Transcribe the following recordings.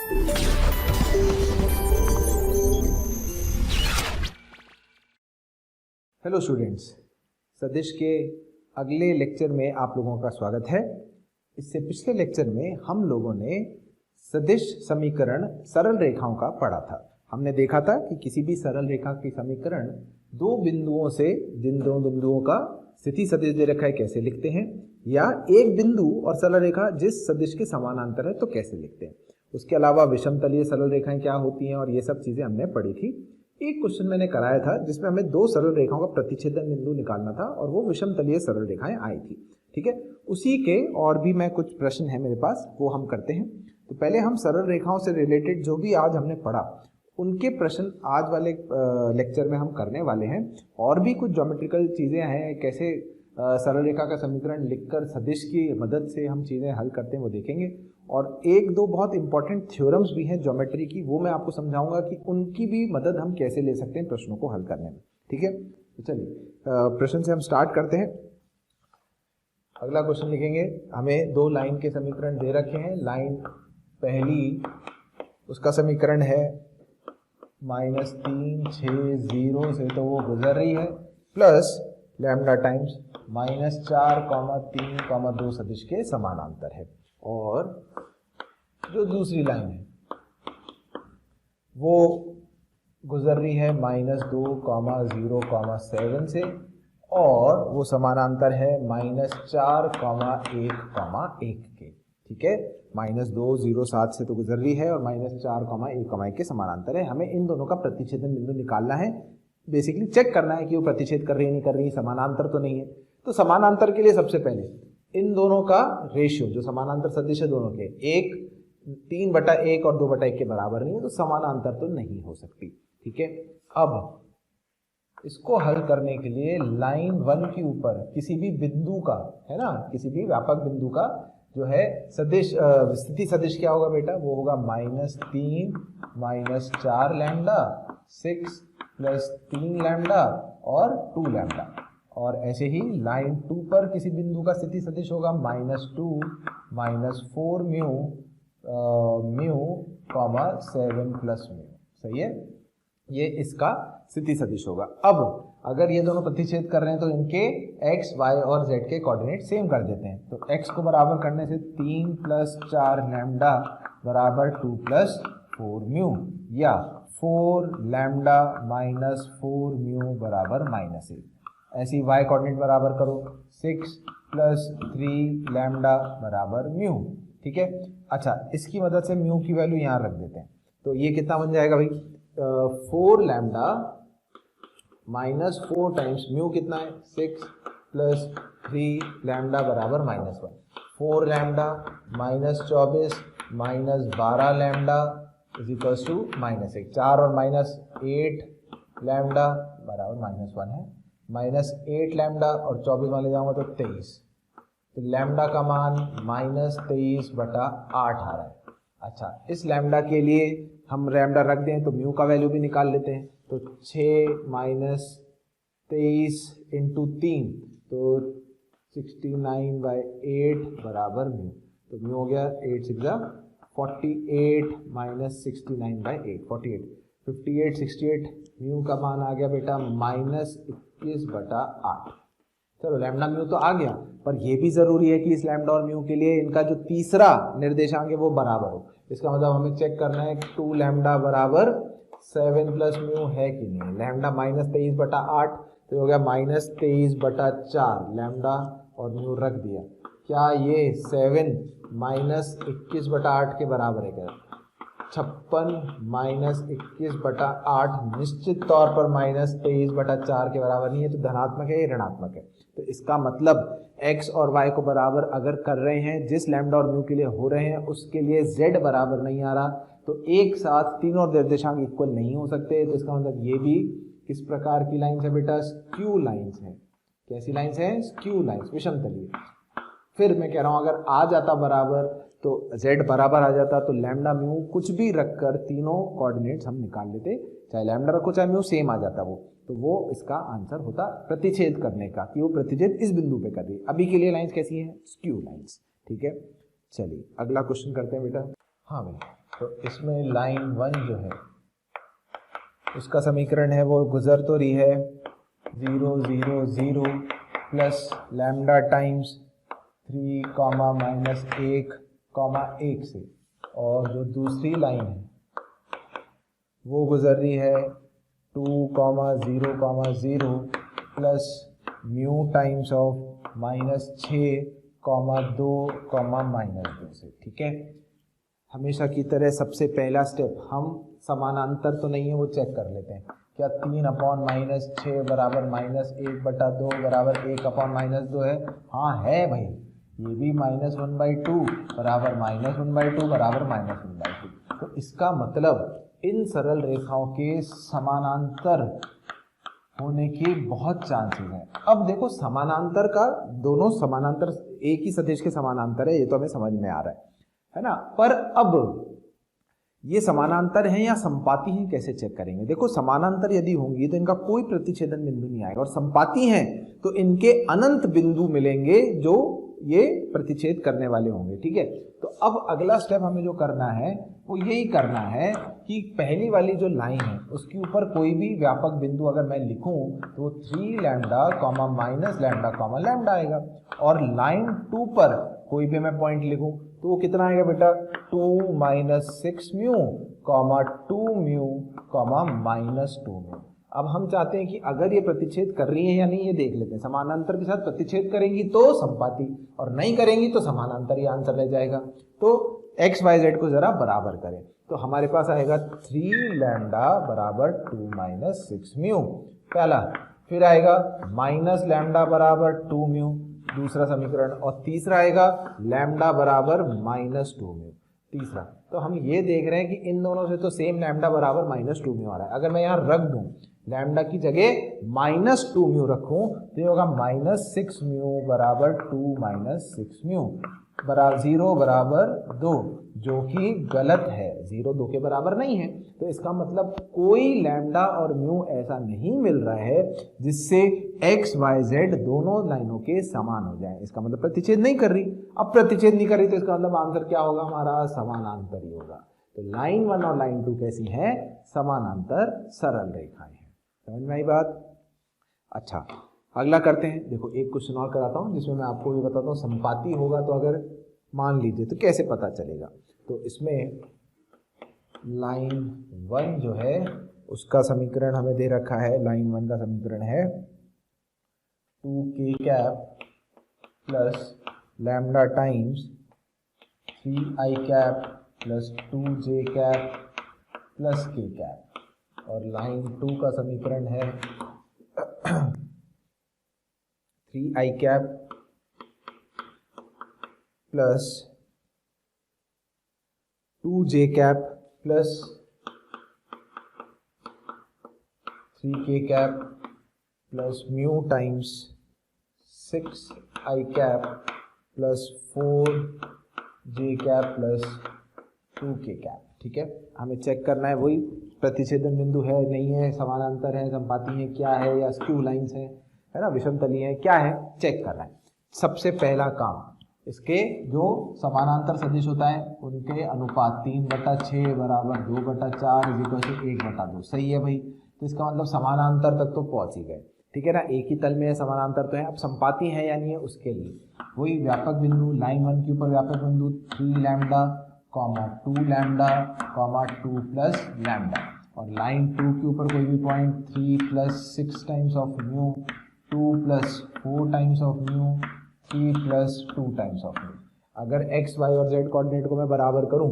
Hello students, सदिश के अगले लेक्चर में आप लोगों का स्वागत है। इससे पिछले लेक्चर में हम लोगों ने सदिश समीकरण सरल रेखाओं का पढ़ा था। हमने देखा था कि किसी भी सरल रेखा की समीकरण दो बिंदुओं से जिन दो बिंदुओं का स्थिति सदिश दे रखा है कैसे लिखते हैं, या एक बिंदु और सरल रेखा जिस सदिश के समानांतर है तो कैसे लिखते हैं। उसके अलावा विषम तलीय सरल रेखाएं क्या होती हैं और ये सब चीजें हमने पढ़ी थी। एक क्वेश्चन मैंने कराया था जिसमें हमें दो सरल रेखाओं का प्रतिच्छेदन बिंदु निकालना था और वो विषम तलीय सरल रेखाएं आई थी। ठीक है, उसी के और भी मैं कुछ प्रश्न है मेरे पास, वो हम करते हैं। तो पहले हम सरल रेखाओं से रिलेटेड जो भी आज हमने पढ़ा उनके प्रश्न आज वाले लेक्चर में हम करने वाले हैं। और भी कुछ ज्योमेट्रिकल चीजें हैं, कैसे सरल रेखा का समीकरण लिखकर सदिश की मदद से हम चीजें हल करते हैं वो देखेंगे। और एक दो बहुत इंपॉर्टेंट थ्योरम्स भी हैं ज्योमेट्री की, वो मैं आपको समझाऊंगा कि उनकी भी मदद हम कैसे ले सकते हैं प्रश्नों को हल करने में। ठीक है, तो चलिए प्रश्न से हम स्टार्ट करते हैं। अगला क्वेश्चन लिखेंगे, हमें दो लाइन के समीकरण दे रखे हैं। लाइन पहली, उसका समीकरण है -3 6 0 से तो वो गुजर रही है, प्लस लैम्डा टाइम्स -4 3 2 सदिश के समानांतर है। और जो दूसरी लाइन है वो गुजर रही है -2 0 7 से, और वो समानांतर है -4 1 1 के। ठीक है, -2 0 7 से तो गुजर रही है और -4 1 1 के समानांतर है। हमें इन दोनों का प्रतिच्छेदन बिंदु निकालना है। बेसिकली चेक करना है कि वो प्रतिच्छेद कर रही है नहीं कर रही, समानांतर तो नहीं है। तो समानांतर के लिए सबसे पहले इन दोनों का रेशियो, जो समानांतर सदिश है दोनों के, 3/1 और 2/1 के बराबर नहीं है, तो समानांतर तो नहीं हो सकती। ठीक है, अब इसको हल करने के लिए लाइन 1 के ऊपर किसी भी बिंदु का, है ना, किसी भी व्यापक बिंदु का जो है सदिश स्थिति सदिश क्या होगा बेटा, वो होगा -3 -4 लैम्डा 6 +3 लैम्डा और 2 लैम्डा। और ऐसे ही लाइन 2 पर किसी बिंदु का स्थिति सदिश होगा -2 -4 म्यू 7 + म्यू। सही है, ये इसका स्थिति सदिश होगा। अब अगर ये दोनों प्रतिच्छेद कर रहे हैं तो इनके x, y और z के कोऑर्डिनेट सेम कर देते हैं। तो x को बराबर करने से 3 + 4 लैम्डा बराबर 2 + 4 म्यू, या 4 लैम्डा -4 म्यू बराबर -1। ऐसे ही y कोऑर्डिनेट बराबर करो, 6 + 3 लैम्डा बराबर म्यू। ठीक है, अच्छा इसकी मदद से म्यू की वैल्यू यहाँ रख देते हैं। तो ये कितना बन जाएगा भाई, 4 लैम्डा -4 टाइम्स म्यू कितना है, 6 + 3 लैम्डा बराबर -1। 4 लैम्डा -24 -12 लैम्डा इक्वल्स टू -1। 4 और -8 लैम्डा बराबर -1 है। -8 लैम्डा और 24 वाले जाऊंगा तो 23, तो लैम्डा का मान -23/8 आ रहा है। अच्छा, इस लैम्डा के लिए हम लैम्डा रख दें तो म्यू का वैल्यू भी निकाल लेते हैं। तो 6 - 23 × 3 तो 69/8 बराबर म्यू। तो म्यू हो गया 8 6 48 -69/8 48 58 68। म्यू का मान आ गया बेटा -21/8। चलो लैम्डा म्यू तो आ गया, पर यह भी जरूरी है कि इस लैम्डा और म्यू के लिए इनका जो तीसरा निर्देशांक है वो बराबर हो। इसका मतलब हमें चेक करना है 2 लैम्डा बराबर 7 + म्यू है कि नहीं। लैम्डा -23/8 तो हो गया -23/4 लैम्डा और म्यू रख दिया। क्या ये 7 -21/8 के बराबर है क्या? 56 -21/8 निश्चित तौर पर -23/4 के बराबर नहीं है, तो धनात्मक है या ऋणात्मक है। तो इसका मतलब x और y को बराबर अगर कर रहे हैं, जिस लैम्डा और म्यू के लिए हो रहे हैं उसके लिए z बराबर नहीं आ रहा, तो एक साथ तीनों निर्देशांक इक्वल नहीं हो सकते। तो इसका मतलब ये भी किस प्रकार की लाइन्स है बेटा, स्क्यू लाइन्स है। कैसी लाइन्स है? स्क्यू लाइन्स, विषम तलीय। फिर मैं कह रहा हूं अगर आ जाता बराबर तो z बराबर आ जाता, तो लैम्डा म्यू कुछ भी रखकर तीनों कोऑर्डिनेट्स हम निकाल लेते, चाहे लैम्डा रखो चाहे म्यू सेम आ जाता वो, तो वो इसका आंसर होता प्रतिच्छेद करने का, कि वो प्रतिच्छेद इस बिंदु पे कर रही है। अभी के लिए लाइंस कैसी हैं? Skew lines. ठीक है, चलिए अगला क्वेश्चन करते हैं बेटा। हाँ भाई, तो इसमें लाइन 1 जो है उसका समीकरण है वो गुजर तो रही है 0 0 0 plus lambda times 3 comma minus 1 comma 1 से, और जो दूसरी लाइन है वो गुजर रही है 2 comma 0 comma 0 plus mu times of minus 6 comma 2 comma minus 2 से। ठीक है, हमेशा की तरह सबसे पहला स्टेप हम समानांतर तो नहीं है वो चेक कर लेते हैं। क्या 3 अपॉन माइनस 6 बराबर माइनस 1/2 बराबर 1 अपॉन माइनस 2 है? हाँ है भाई, ये भी -1/2 बराबर -1/2 बराबर -1/2। तो इसका मतलब इन सरल रेखाओं के समानांतर होने के बहुत चांसेस हैं। अब देखो समानांतर का, दोनों समानांतर एक ही सदिश के समानांतर है, ये तो हमें समझ में आ रहा है ना। पर अब ये समानांतर हैं या संपाती हैं कैसे चेक करेंगे? देखो समानांतर यदि होंगी तो इनका कोई प्रतिच्छेदन बिंदु नहीं आएगा, और संपाती हैं तो इनके अनंत बिंदु मिलेंगे जो ये प्रतिच्छेद करने वाले होंगे। ठीक है, तो अब अगला स्टेप हमें जो करना है वो यही करना है कि पहली वाली जो लाइन है उसके ऊपर कोई भी व्यापक बिंदु अगर मैं लिखूं तो 3 lambda comma minus lambda comma lambda आएगा, और लाइन 2 पर कोई भी मैं पॉइंट लिखूं तो वो कितना आएगा बेटा? 2 minus 6 mu comma 2 mu comma minus 2 mu. अब हम चाहते हैं कि अगर ये प्रतिच्छेद कर रही है या नहीं ये देख लेते हैं। समानांतर के साथ प्रतिच्छेद करेंगी तो संपाती, और नहीं करेंगी तो समानांतर, ये आंसर रह जाएगा। तो एक्स वाई जेड को जरा बराबर करें तो हमारे पास आएगा 3 लैम्डा बराबर 2 माइनस 6 म्यू पहला, फिर आएगा माइनस लैम्डा बराबर 2 म्यू दूसरा समीकरण, और तीसरा आएगा लैम्डा बराबर -2 म्यू तीसरा। तो हम ये देख रहे हैं कि इन दोनों से तो सेम लैम्डा बराबर -2 म्यू आ रहा है। अगर मैं यहाँ रख दूं लैम्डा की जगह -2 म्यू रखूं तो ये होगा -6 म्यू बराबर 2 माइनस 6 म्यू बराबर 0 बराबर 2, जो कि गलत है, 0 2 के बराबर नहीं है। तो इसका मतलब कोई लैम्डा और म्यू ऐसा नहीं मिल रहा है जिससे एक्स वाई जेड दोनों लाइनों के समान हो जाए। इसका मतलब प्रतिच्छेद नहीं कर रही। अब प्रतिच्छेद नहीं कर रही तो इसका मतलब आंसर क्या होगा हमारा? समानांतर ही होगा। तो लाइन 1 और लाइन 2 कैसी है? समानांतर सरल रेखाएं हैं। समझ में आई बात? अच्छा, अगला करते हैं। देखो एक क्वेश्चन और कराता हूँ जिसमें मैं आपको ये बताता हूँ संपाती होगा तो अगर मान लीजिए तो कैसे पता चलेगा। तो इसमें लाइन 1 जो है उसका समीकरण हमें दे रखा है। लाइन 1 का समीकरण है 2k cap plus lambda times 3i cap plus 2j cap plus k cap, और लाइन 2 का समीकरण है 3i cap plus 2j cap plus 3k cap plus mu times 6i cap plus 4j cap plus 2k cap. ठीक है, हमें check करना है वही प्रतिच्छेदन बिंदु है नहीं है, समानांतर है, संपाती है, क्या है, या स्क्यू लाइंस है ना, विषम तली है, क्या है, चेक करना है। सबसे पहला काम, इसके जो समानांतर सदिश होता है उनके अनुपात 3/6 बराबर 2/4 1/2। सही है भाई, तो इसका मतलब समानांतर तक तो पहुंच ही गए। ठीक है ना, एक ही तल में है, समानांतर तो है। अब संपाती है या नहीं है उसके लिए वही व्यापक बिंदु लाइन 1 के ऊपर व्यापक बिंदु 3 lambda comma 2 lambda comma 2 plus lambda, और लाइन 2 के ऊपर कोई भी point 3 plus 6 times of mu 2 plus 4 times of mu 3 plus 2 times of mu. अगर x y और z कोऑर्डिनेट को मैं बराबर करूं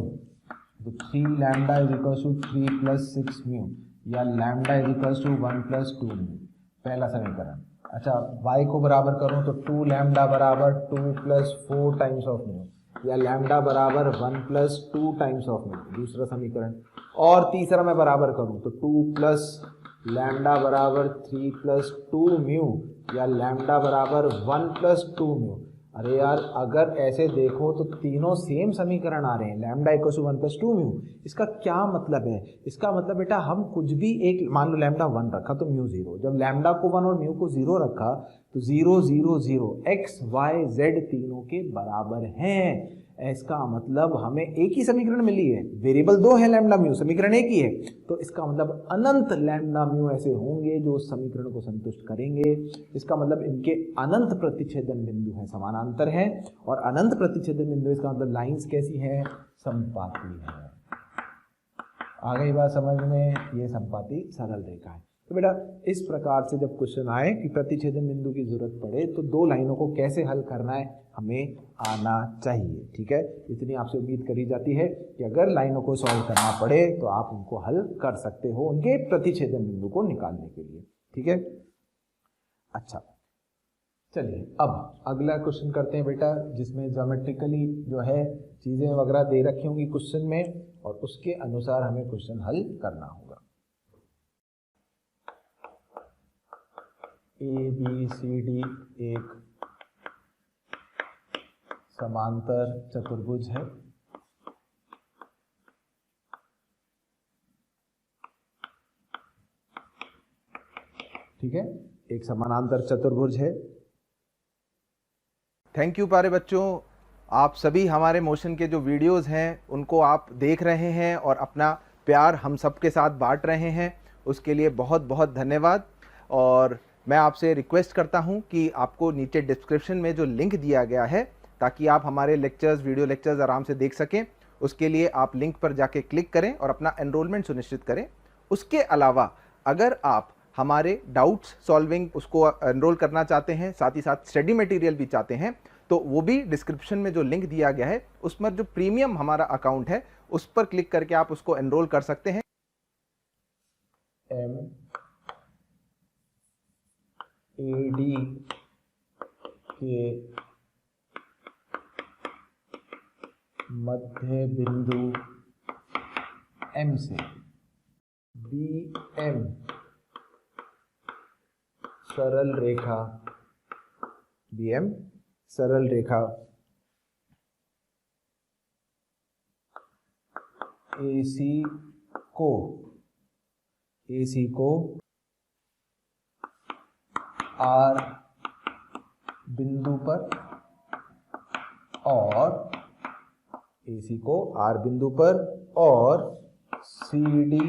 तो 3 lambda is equal to 3 plus 6 mu, या lambda is equal to 1 plus 2 mu, पहला समीकरण। अच्छा, y को बराबर करूं तो 2 लैम्डा बराबर 2 प्लस 4 टाइम्स ऑफ म्यू, या लैम्डा बराबर 1 प्लस 2 टाइम्स ऑफ म्यू, दूसरा समीकरण। और तीसरा मैं बराबर करूं तो 2 प्लस लैम्डा बराबर 3 प्लस 2 म्यू, या लैम्डा बराबर 1 प्लस 2 म्यू। अरे यार, अगर ऐसे देखो तो तीनों सेम समीकरण आ रहे हैं, lambda equal to 1 plus 2 mu. इसका क्या मतलब है? इसका मतलब बेटा हम कुछ भी एक, मान लो लैम्डा 1 रखा तो म्यू 0, जब लैम्डा को 1 और म्यू को 0 रखा तो 0 0 0 एक्स वाई जेड तीनों के बराबर हैं। इसका मतलब हमें एक ही समीकरण मिली है, वेरिएबल दो है लैम्डा म्यू, समीकरण एक ही है, तो इसका मतलब अनंत लैम्डा म्यू ऐसे होंगे जो उस समीकरण को संतुष्ट करेंगे। इसका मतलब इनके अनंत प्रतिच्छेदन बिंदु है, समानांतर है, और अनंत प्रतिच्छेदन बिंदु इसका मतलब लाइंस कैसी है, समपाती है। आ गई बात समझ में, ये समपाती सरल रेखा है। तो बेटा इस प्रकार से जब क्वेश्चन आए कि प्रतिच्छेदन बिंदु की जरूरत पड़े तो दो लाइनों को कैसे हल करना है हमें आना चाहिए, ठीक है। इतनी आपसे उम्मीद करी जाती है कि अगर लाइनों को सॉल्व करना पड़े तो आप उनको हल कर सकते हो उनके प्रतिच्छेदन बिंदु को निकालने के लिए, ठीक है। अच्छा चलिए अब अगला क्वेश्चन करते हैं बेटा, जिसमें ज्योमेट्रिकली जो है चीजें वगैरह दे रखी होंगी क्वेश्चन में और उसके अनुसार हमें क्वेश्चन हल करना होगा। ABCD एक समांतर चतुर्भुज है, ठीक है, एक समानांतर चतुर्भुज है। थैंक यू प्यारे बच्चों, आप सभी हमारे मोशन के जो वीडियोस हैं उनको आप देख रहे हैं और अपना प्यार हम सबके साथ बांट रहे हैं, उसके लिए बहुत बहुत धन्यवाद। और मैं आपसे रिक्वेस्ट करता हूं कि आपको नीचे डिस्क्रिप्शन में जो लिंक दिया गया है ताकि आप हमारे लेक्चर्स, वीडियो लेक्चर्स आराम से देख सकें, उसके लिए आप लिंक पर जाके क्लिक करें और अपना एनरोलमेंट सुनिश्चित करें। उसके अलावा अगर आप हमारे डाउट्स सॉल्विंग उसको एनरोल करना चाहते हैं, साथ ही साथ स्टडी मटेरियल भी चाहते हैं, तो वो भी डिस्क्रिप्शन में जो लिंक दिया गया है उस पर जो प्रीमियम हमारा अकाउंट है उस पर क्लिक करके आप उसको एनरोल कर सकते हैं। MAD के मध्य बिंदु M से BM सरल रेखा, BM सरल रेखा AC को R बिंदु पर और AC को R बिंदु पर और CD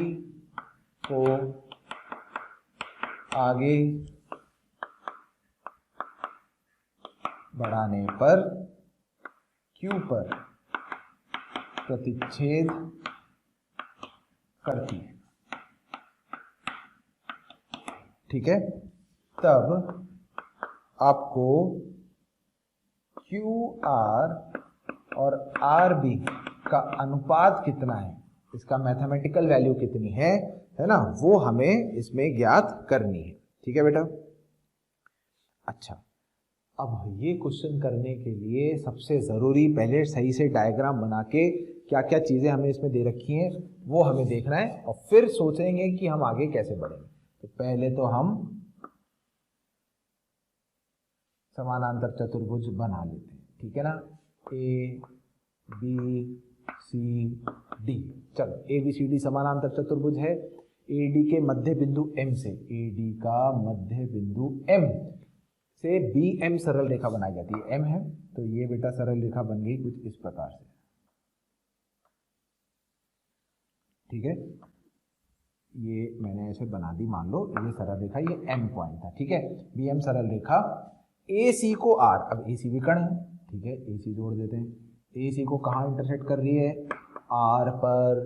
को आगे बढ़ाने पर Q पर प्रतिच्छेद करती है, ठीक है। तब आपको QR और RB का अनुपात कितना है, इसका मैथमेटिकल वैल्यू कितनी है ना, वो हमें इसमें ज्ञात करनी है, ठीक है बेटा। अच्छा अब ये क्वेश्चन करने के लिए सबसे ज़रूरी पहले सही से डायग्राम बना के क्या क्या चीज़ें हमें इसमें दे रखी हैं वो हमें देखना है और फिर सोचेंगे कि हम आगे कैसे बढ़ेंगे। तो पहले तो हम समानांतर चतुर्भुज बना लेते हैं, ठीक है ना, ABCD। चलो ABCD समानांतर चतुर्भुज है, AD के मध्य बिंदु M से, AD का मध्य बिंदु M से BM सरल रेखा बनाई जाती है, M है तो ये बेटा सरल रेखा बन गई कुछ इस प्रकार से, ठीक है। ये मैंने ऐसे बना दी, मान लो ये सरल रेखा, ये M पॉइंट था, ठीक है। BM सरल रेखा AC को R, अब AC विकर्ण है, ठीक है, AC जोड़ देते हैं, AC को कहाँ इंटरसेक्ट कर रही है, R पर,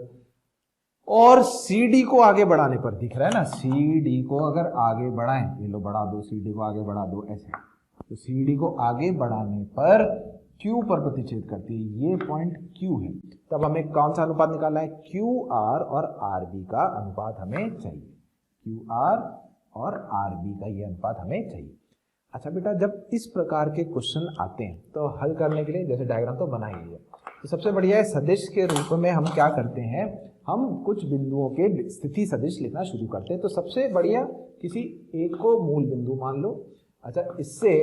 और CD को आगे बढ़ाने पर, दिख रहा है ना, CD को अगर आगे बढ़ाएं, ये लो बढ़ा दो, CD को आगे बढ़ा दो ऐसे, तो CD को आगे बढ़ाने पर Q पर प्रतिच्छेद करती है, ये पॉइंट Q है। तब हमें कौन सा अनुपात निकालना है, QR और RB का अनुपात हमें चाहिए, QR और RB का ये अनुपात हमें चाहिए। अच्छा बेटा जब इस प्रकार के क्वेश्चन आते हैं तो हल करने के लिए जैसे डायग्राम तो बना ही लिया, तो सबसे बढ़िया है सदिश के रूप में हम क्या करते हैं, हम कुछ बिंदुओं के स्थिति सदिश लिखना शुरू करते हैं। तो सबसे बढ़िया किसी एक को मूल बिंदु मान लो, अच्छा इससे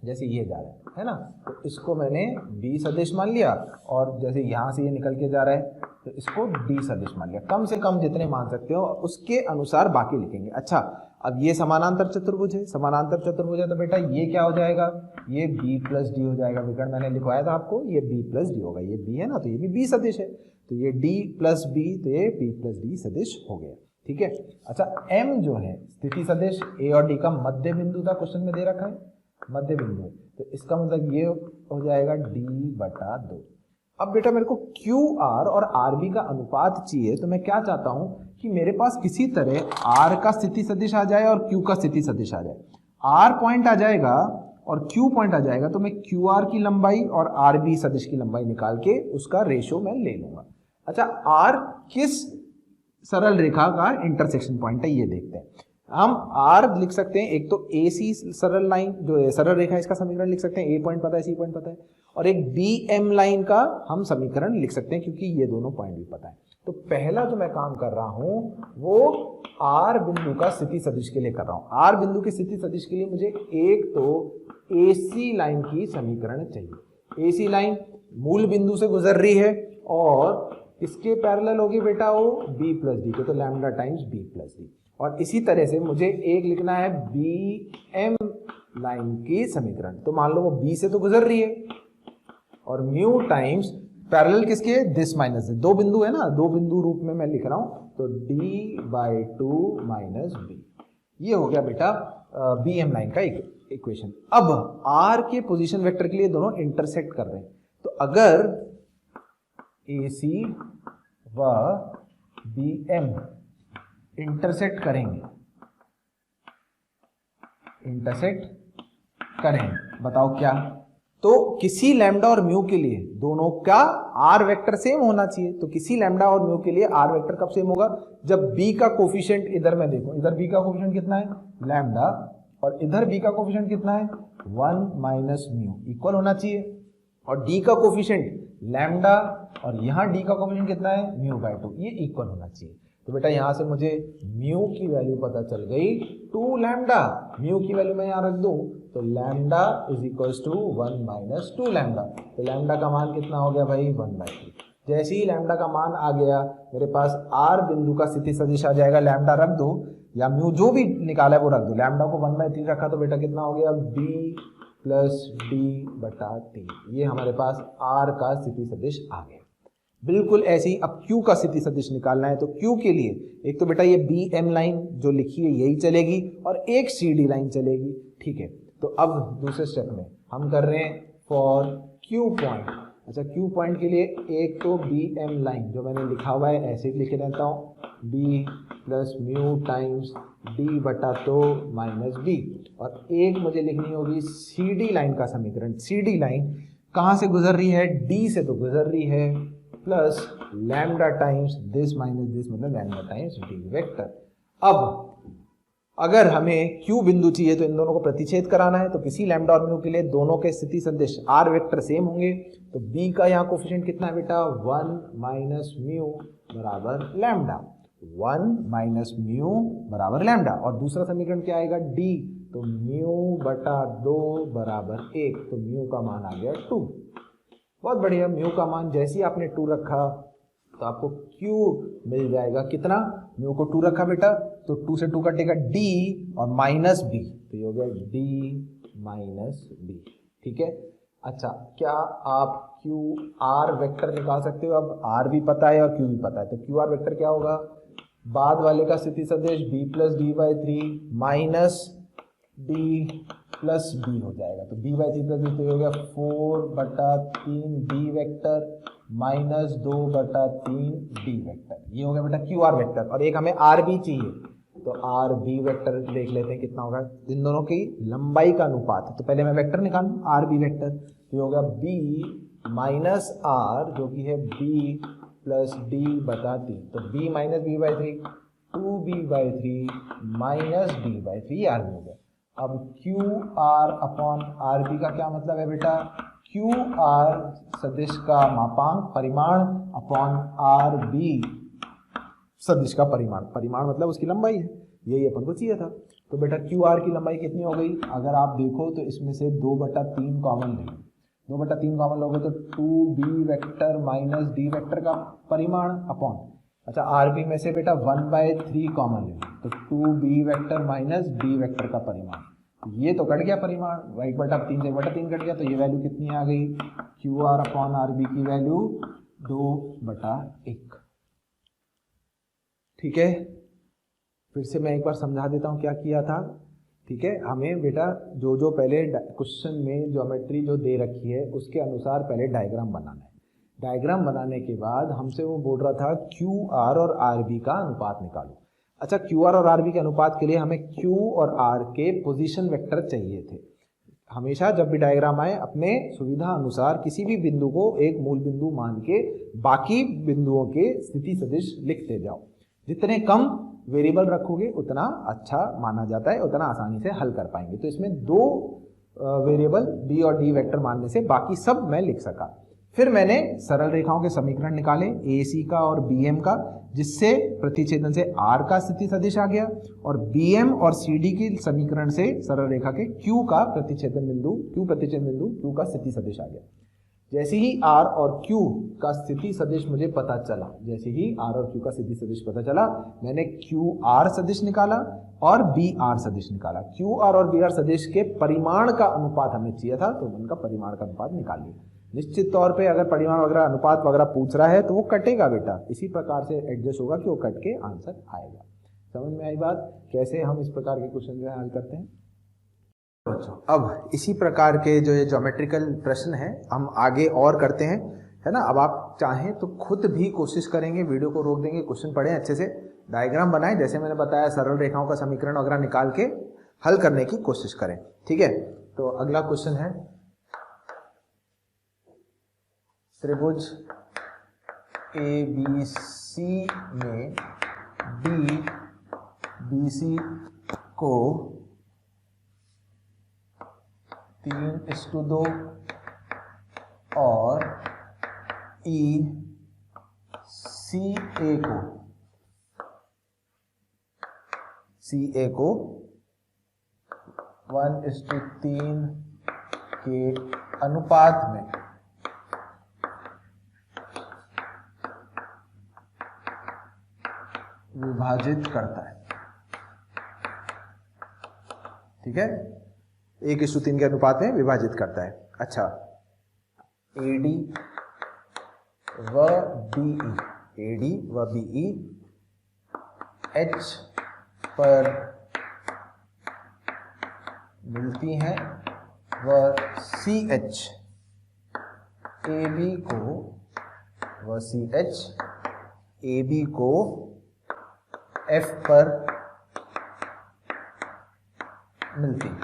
जैसे ये जा रहा है ना, तो इसको मैंने B सदिश मान लिया, और जैसे यहाँ से ये निकल के जा रहा है तो इसको डी सदिश मान लिया। कम से कम जितने मान सकते हो उसके अनुसार बाकी लिखेंगे। अच्छा, अब ये समानांतर चतुर्भुज है, समानांतर चतुर्भुज है तो बेटा ये क्या हो जाएगा, ये b प्लस डी हो जाएगा। विकर्ण मैंने लिखवाया था आपको, ये b प्लस डी होगा, ये b है ना तो ये भी b सदिश है, तो ये d प्लस b तो ये b प्लस डी सदिश हो गया। ठीक है। अच्छा, m जो है स्थिति सदिश a और d का मध्य बिंदु था, क्वेश्चन में दे रखा है मध्य बिंदु, तो इसका मतलब ये हो जाएगा d बटा 2। अब बेटा मेरे को क्यू आर और आर बी का अनुपात चाहिए, तो मैं क्या चाहता हूं कि मेरे पास किसी तरह आर का स्थिति सदिश आ जाए और क्यू का स्थिति सदिश आ जाए। आर पॉइंट आ जाएगा और क्यू पॉइंट आ जाएगा, तो मैं क्यू आर की लंबाई और आर बी सदिश की लंबाई निकाल के उसका रेशो मैं ले लूंगा। अच्छा, आर किस सरल रेखा का इंटरसेक्शन पॉइंट है ये देखते हैं। हम आर लिख सकते हैं, एक तो ए सी सरल लाइन जो सरल रेखा है इसका समीकरण लिख सकते हैं, ए पॉइंट पता है सी पॉइंट पता है, और एक बी एम लाइन का हम समीकरण लिख सकते हैं क्योंकि ये दोनों पॉइंट भी पता है। तो पहला जो मैं काम कर रहा हूं वो आर बिंदु का स्थिति सदिश के लिए कर रहा हूं। आर बिंदु की स्थिति सदिश के लिए मुझे एक तो ए सी लाइन की समीकरण चाहिए। ए सी लाइन मूल बिंदु से गुजर रही है और इसके पैरेलल होगी बेटा वो बी प्लस डी के, तो lambda times B plus D. और इसी तरह से मुझे एक लिखना है बी एम लाइन की समीकरण, तो मान लो वो बी से तो गुजर रही है और म्यू टाइम्स पैरेलल किसके, दिस माइनस से, दो बिंदु है ना, दो बिंदु रूप में मैं लिख रहा हूं, तो D by two minus B, ये हो गया बेटा बी एम लाइन का इक्वेशन। अब आर के पोजीशन वेक्टर के लिए दोनों इंटरसेक्ट कर रहे हैं, तो अगर ए सी व बी एम इंटरसेक्ट करेंगे, बताओ क्या, तो किसी लैम्डा और म्यू के लिए दोनों का आर वेक्टर सेम होना चाहिए। तो किसी लैम्डा और म्यू के लिए आर वेक्टर कब सेम होगा, जब बी का कोफिशिएंट, इधर मैं देखूं, इधर बी का कोफिशिएंट कितना है लैम्डा और इधर बी का कोफिशिएंट कितना है 1 माइनस म्यू, इक्वल होना चाहिए। और डी का कोफिशिएंट लैम्डा और यहां डी का कोफिशिएंट कितना है म्यू बाय 2, ये इक्वल होना चाहिए। तो बेटा यहां से मुझे म्यू की वैल्यू पता चल गई 2 लैम्डा, म्यू की वैल्यू मैं यहां रख दूं तो lambda is equals to 1 minus 2 lambda, तो लैम्डा का मान कितना हो गया भाई 1/3। जैसे ही लैम्डा का मान आ गया मेरे पास आर बिंदु का स्थिति सदिश आ जाएगा, लैम्डा रख दो या म्यू जो भी निकाला है वो रख दो, लैम्डा को 1/3 रखा तो बेटा कितना हो गया बी प्लस डी बटा 3, ये हमारे पास आर का स्थिति सदिश आ गया। बिल्कुल ऐसे ही अब Q का स्थिति सदिश निकालना है, तो Q के लिए एक तो बेटा ये बी एम लाइन जो लिखी है यही चलेगी और एक सी डी लाइन चलेगी। ठीक है, तो अब दूसरे स्टेप में हम कर रहे हैं फॉर Q पॉइंट। अच्छा, Q पॉइंट के लिए एक तो बी एम लाइन जो मैंने लिखा हुआ है ऐसे ही लिखे रहता हूँ, B plus mu times D बटा 2 माइनस बी, और एक मुझे लिखनी होगी सी डी लाइन का समीकरण। सी डी लाइन कहाँ से गुजर रही है, डी से तो गुजर रही है, plus lambda times this minus this, मतलब लैम्डा टाइम्स डी वेक्टर। अब अगर हमें Q बिंदु चाहिए तो इन दोनों को प्रतिच्छेद कराना है, तो किसी लैम्डा और म्यू के लिए दोनों के स्थिति सदिश R वेक्टर सेम होंगे, तो B का यहाँ कोफिशिएंट कितना है बेटा 1 माइनस म्यू बराबर लैम्डा, 1 माइनस म्यू बराबर लैम्डा, और दूसरा समीकरण क्या आएगा D, तो म्यू बटा 2 बराबर 1, तो म्यू का मान आ गया 2। बहुत बढ़िया, म्यू का मान जैसे ही आपने 2 रखा तो आपको Q मिल जाएगा कितना, म्यू को 2 रखा बेटा तो 2 से 2 कटेगा D और माइनस B, तो ये हो गया D माइनस B। ठीक है। अच्छा, क्या आप QR वेक्टर निकाल सकते हो? अब R भी पता है और Q भी पता है, तो QR वेक्टर क्या होगा, बाद वाले का स्थिति सदिश B plus D by 3 minus D plus B हो जाएगा, तो B बाई 3 प्लस B, तो हो गया 4 बटा 3 D वेक्टर माइनस 2 बटा 3 D वेक्टर, ये हो गया बेटा QR वेक्टर। और एक हमें RB चाहिए, तो RB वेक्टर देख लेते हैं कितना होगा, इन दोनों की लंबाई का अनुपात। तो पहले मैं वेक्टर निकालूं RB वेक्टर, तो ये होगा B माइनस R जो कि है B प्लस D बटा 3, तो B minus B by 3 2B by 3 minus D by 3 RB हो गया। अब QR अपॉन RB का क्या मतलब है बेटा, QR सदिश का मापांक परिमाण अपॉन RB सदिश का परिमाण, परिमाण मतलब उसकी लंबाई है, यही अपन को चाहिए था। तो बेटा QR की लंबाई कितनी हो गई, अगर आप देखो तो इसमें से 2 बटा 3 कॉमन ले, 2/3 कॉमन लोगे तो 2b vector minus d vector का परिमाण अपॉन, अच्छा rb में से बेटा 1/3 कॉमन ले तो 2b vector minus d vector का परिमाण, ये तो कट गया परिमाण, 1/3 से 1/3 कट गया, तो ये वैल्यू कितनी आ गई, QR अपॉन RB की वैल्यू 2/1। ठीक है, फिर से मैं एक बार समझा देता हूँ क्या किया था। ठीक है, हमें बेटा जो जो पहले क्वेश्चन में ज्योमेट्री जो दे रखी है उसके अनुसार पहले डायग्राम बनाना है। डायग्राम बनाने के बाद हमसे वो बोल रहा था QR और RB का अनुपात निकालो। अच्छा, QR और RB के अनुपात के लिए हमें Q और R के पोजीशन वेक्टर चाहिए थे। हमेशा जब भी डायग्राम आए अपने सुविधा अनुसार किसी भी बिंदु को एक मूल बिंदु मान के बाकी बिंदुओं के स्थिति सदिश लिखते जाओ। जितने कम वेरिएबल रखोगे उतना अच्छा माना जाता है, उतना आसानी से हल कर पाएंगे। तो इसमें 2 वेरिएबल b और d वेक्टर मानने से बाकी सब मैं लिख सका। फिर मैंने सरल रेखाओं के समीकरण निकाले AC का और BM का, जिससे प्रतिच्छेदन से R का स्थिति सदिश आ गया, और BM और CD के समीकरण से सरल रेखा के Q का प्रतिच्छेदन बिंदु Q का स्थिति सदिश आ गया। जैसे ही R और Q का स्थिति सदिश मुझे पता चला, जैसे ही R और Q का स्थिति सदिश पता चला, मैंने QR सदिश निकाला और BR सदिश निकाला। QR और BR सदिश के परिमाण का अनुपात हमें चाहिए था, तो उनका परिमाण का अनुपात निकाल लिया। निश्चित तौर पे अगर परिमाण वगैरह अनुपात वगैरह पूछ रहा है तो वो कटेगा बेटा, इसी प्रकार से एडजस्ट होगा कि वो कट के आंसर आएगा। समझ में आई बात, कैसे हम इस प्रकार के क्वेश्चन जो है हल करते हैं बच्चों। अब इसी प्रकार के जो ये ज्योमेट्रिकल प्रश्न है हम आगे और करते हैं, है ना। अब आप चाहें तो खुद भी कोशिश करेंगे, वीडियो को रोक देंगे, क्वेश्चन पढ़ें अच्छे से, डायग्राम बनाएं, जैसे मैंने बताया सरल रेखाओं का समीकरण वगैरह निकाल के हल करने की कोशिश करें। ठीक है, तो अगला क्वेश्चन है त्रिभुज ABC में DBC को 3:2 और CA को 1:3 के अनुपात में विभाजित करता है। ठीक है, 1:3 के अनुपात में विभाजित करता है। अच्छा, AD व BE H पर मिलती हैं व CH AB को F पर मिलती है।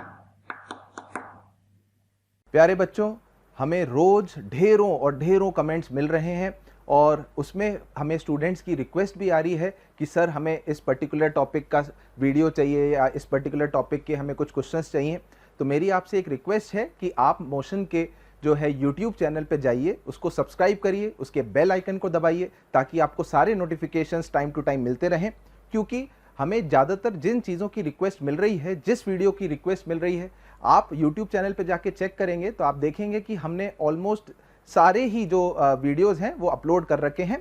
प्यारे बच्चों, हमें रोज ढेरों और ढेरों कमेंट्स मिल रहे हैं और उसमें हमें स्टूडेंट्स की रिक्वेस्ट भी आ रही है कि सर हमें इस पर्टिकुलर टॉपिक का वीडियो चाहिए या इस पर्टिकुलर टॉपिक के हमें कुछ क्वेश्चंस चाहिए। तो मेरी आपसे एक रिक्वेस्ट है कि आप मोशन के जो है YouTube चैनल पे जाइए, उसको सब्सक्राइब करिए, उसके बेल आइकन को दबाइए ताकि आपको सारे नोटिफिकेशंस टाइम टू टाइम मिलते रहें। क्योंकि हमें ज़्यादातर जिन चीज़ों की रिक्वेस्ट मिल रही है, जिस वीडियो की रिक्वेस्ट मिल रही है, आप YouTube चैनल पे जाके चेक करेंगे तो आप देखेंगे कि हमने ऑलमोस्ट सारे ही जो वीडियोस हैं वो अपलोड कर रखे हैं।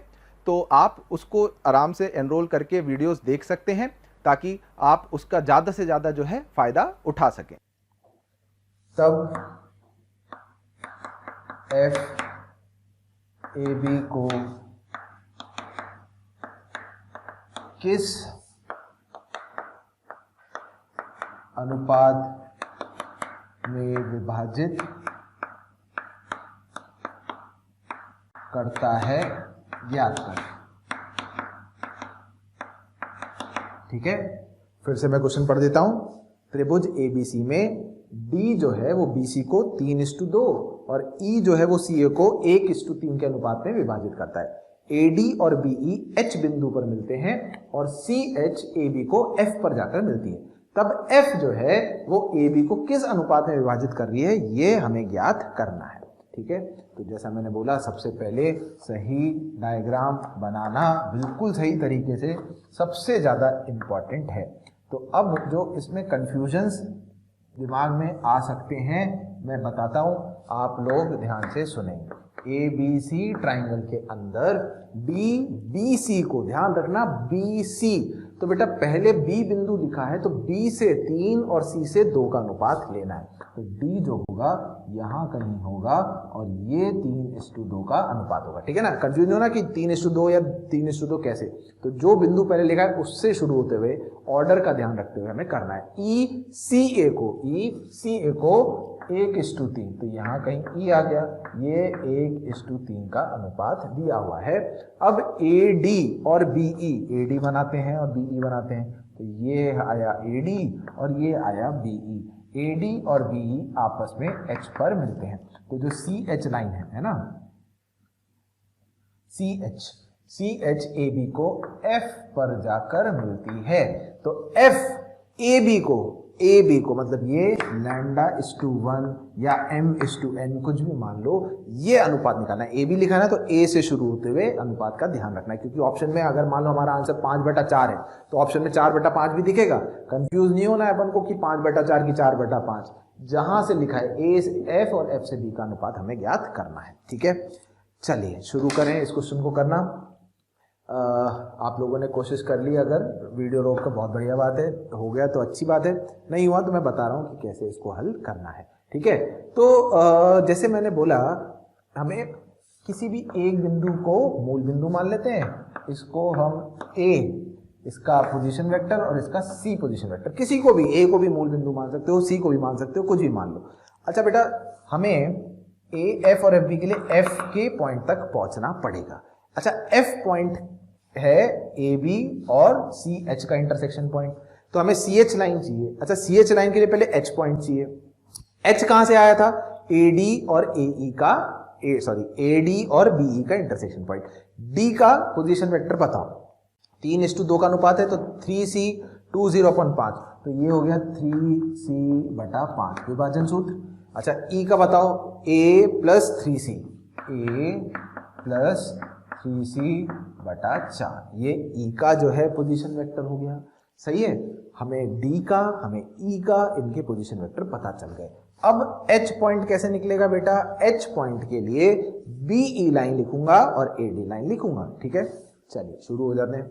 तो आप उसको आराम से एनरोल करके वीडियोस देख सकते हैं ताकि आप उसका ज़्यादा से ज़्यादा जो है फ़ायदा उठा सकें। तब FAB को किस अनुपात में विभाजित करता है ज्ञात करें। ठीक है, फिर से मैं क्वेश्चन पढ़ देता हूं। त्रिभुज ABC में D जो है वो BC को 3:2 और E जो है वो CA को 1:3 के अनुपात में विभाजित करता है। AD और BE H बिंदु पर मिलते हैं और CH AB को F पर जाकर मिलती है। तब F जो है वो AB को किस अनुपात में विभाजित कर रही है, ये हमें ज्ञात करना है। ठीक है, तो जैसा मैंने बोला, सबसे पहले सही डायग्राम बनाना बिल्कुल सही तरीके से सबसे ज़्यादा इम्पॉर्टेंट है। तो अब जो इसमें कन्फ्यूजन्स दिमाग में आ सकते हैं मैं बताता हूँ। आप लोग ध्यान से सुनेंगे। ABC ट्राइंगल के अंदर BC को ध्यान रखना, BC, तो बेटा पहले B बिंदु लिखा है तो B से 3 और C से 2 का अनुपात लेना है। तो D जो होगा यहाँ कहीं होगा और ये 3:2 का अनुपात होगा। ठीक है ना, कंफ्यूज नहीं होना कि 3:2 या 3:2 कैसे। तो जो बिंदु पहले लिखा है उससे शुरू होते हुए ऑर्डर का ध्यान रखते हुए हमें करना है। ECA को 1:3, तो यहाँ कहीं E आ गया, ये 1:3 का अनुपात दिया हुआ है। अब AD और BE, AD बनाते हैं और BE बनाते हैं, तो ये आया AD और ये आया BE। AD और BE आपस में H पर मिलते हैं, तो जो CH लाइन है ना, CH AB को F पर जाकर मिलती है। तो F AB को मतलब ये λ/1 या m/n कुछ भी मान लो, ये अनुपात निकालना है। AB लिखा है ना, तो A से शुरू होते हुए अनुपात का ध्यान रखना है, क्योंकि ऑप्शन में अगर मान लो हमारा आंसर 5/4 है तो ऑप्शन में 4/5 भी दिखेगा। कंफ्यूज नहीं होना है अपन को कि 5/4 की 4/5, जहां से लिखा है A से F और F से B का अनुपात हमें ज्ञात करना है। ठीक है, चलिए शुरू करें इस क्वेश्चन को करना। आप लोगों ने कोशिश कर ली, अगर वीडियो रोक कर बहुत बढ़िया बात है, हो गया तो अच्छी बात है, नहीं हुआ तो मैं बता रहा हूँ कि कैसे इसको हल करना है। ठीक है, तो जैसे मैंने बोला, हमें किसी भी एक बिंदु को मूल बिंदु मान लेते हैं, इसको हम A, इसका पोजीशन वेक्टर और इसका C पोजीशन वेक्टर, किसी को भी, A को भी मूल बिंदु मान सकते हो, C को भी मान सकते हो, कुछ भी मान लो। अच्छा बेटा, हमें A, F और FB के लिए F के पॉइंट तक पहुंचना पड़ेगा। अच्छा, F पॉइंट है AB और CH का इंटरसेक्शन पॉइंट, तो हमें CH लाइन चाहिए। अच्छा, CH लाइन के लिए पहले H पॉइंट चाहिए। H कहां से आया था? AD और AD और BE का इंटरसेक्शन पॉइंट। D का पोजीशन वेक्टर बताओ, 3:2 का अनुपात है, तो 3C 2/0.5, तो ये हो गया 3C/5 विभाजन सूत्र। अच्छा, E का बताओ, A + 3C, ये E का जो है पोजीशन वेक्टर हो गया। सही है, हमें D का, हमें E का, इनके पोजीशन वेक्टर पता चल गए। अब H पॉइंट कैसे निकलेगा बेटा? H पॉइंट के लिए BE लाइन लिखूंगा और AD लाइन लिखूंगा। ठीक है, चलिए शुरू हो जाते हैं।